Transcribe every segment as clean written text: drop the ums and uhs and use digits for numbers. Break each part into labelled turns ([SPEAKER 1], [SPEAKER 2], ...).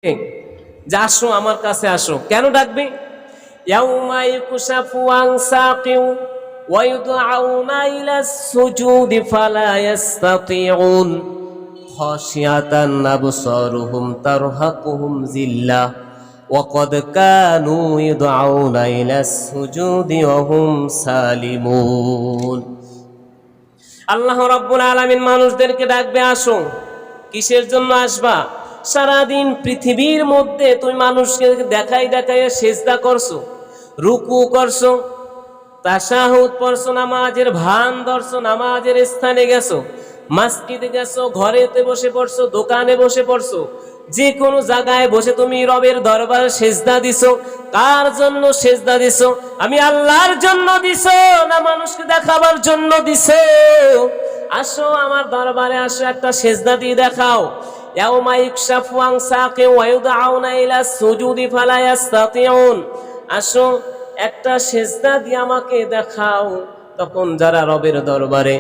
[SPEAKER 1] যে আসো আমার কাছে আসো। কেন ডাকবে? ইয়াউমা ইউকশাফু আন সাকিউ ওয়া ইউদআউনা ইলা সুজুদি ফালা ইস্তাতিউন খাশিয়াতান আবসারুহুম তারহাকুহুম যিল্লাহ ওয়া ক্বাদ কানু ইউদআউনা ইলা সুজুদি ওয়া হুম সালিমুন। আল্লাহ রাব্বুল আলামিন মানুষদেরকে ডাকবে, আসো। কিসের জন্য আসবা? সারাদিন পৃথিবীর মধ্যে তুমি মানুষকে দেখাই দেখাই সেজদা করছো, রুকু করছো, তাশাহুদ পড়ছো, নামাজের ভান ধরছো, নামাজের স্থানে গেছো, মসজিদে গেছো, ঘরেতে বসে পড়ছো, দোকানে বসে পড়ছো, যে কোনো জায়গায় বসে তুমি রবের দরবারে সেজদা দিছো। কার জন্য সেজদা দিছো? আমি আল্লাহর জন্য দিছো না মানুষকে দেখাবার জন্য দিছো? আসো আমার দরবারে, আসো, একটা সেজদা দিয়ে দেখাও। ইয়াউমা ইউকশাফু আন সাকিন ওয়া ইউদআউনা ইলা সুজুদি ফালা ইস্তাতিউন। আসো একটা সেজদা দিয়ে আমাকে দেখাও। তখন যারা রবের দরবারে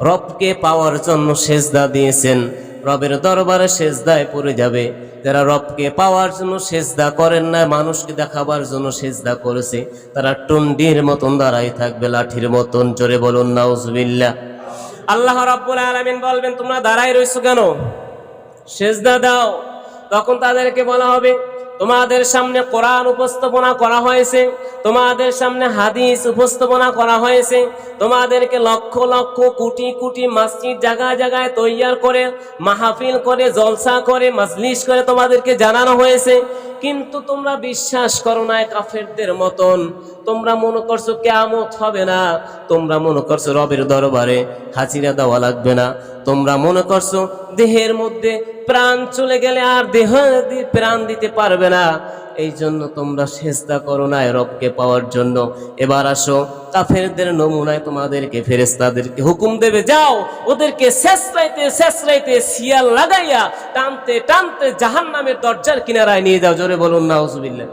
[SPEAKER 1] রবকে পাওয়ার জন্য সেজদা দিয়েছেন, রবের দরবারে সেজদায় পড়ে যাবে। যারা রবকে পাওয়ার জন্য সেজদা করেন না, মানুষকে দেখাবার জন্য সেজদা করেছে, তারা টুন্ডির মতন দাঁড়াই থাকবে, লাঠির মতন। জোরে বলুন নাউজুবিল্লাহ। আল্লাহ রাব্বুল আলামিন বলবেন, তোমরা দাঁড়াই রইছো কেন? সেজদা দাও। তখন তাদেরকে বলা হবে, তোমাদের সামনে কোরআন উপস্থাপনা করা হয়েছে, তোমাদের সামনে হাদিস উপস্থাপনা করা হয়েছে, তোমাদেরকে লক্ষ লক্ষ কোটি কোটি মসজিদ জায়গায় জায়গায় তৈয়ার করে, মাহফিল করে, জলসা করে, মজলিস করে তোমাদেরকে জানানো হয়েছে, কিন্তু তোমরা বিশ্বাস করো না। কাফেরদের মতন তোমরা মনে করছো কিয়ামত হবে না, তোমরা মনে করছো রবের দরবারে হাজিরা দেওয়া লাগবে না, তোমরা মনে করছো দেহের মধ্যে প্রাণ চলে গেলে আর দেহ প্রাণ দিতে পারবে না, এই জন্য তোমরা সেজদা করো না রবকে পাওয়ার জন্য। এবার আসো, কাফেরদের নমুনায় তোমাদেরকে ফেরেশতাদেরকে হুকুম দেবে, যাও ওদেরকে শেষরাইতে শেষরাইতে শিয়াল লাগাইয়া টানতে টানতে জাহান্নামের দরজার কিনারায় নিয়ে যাও। জোরে বলুন নাউজুবিল্লাহ।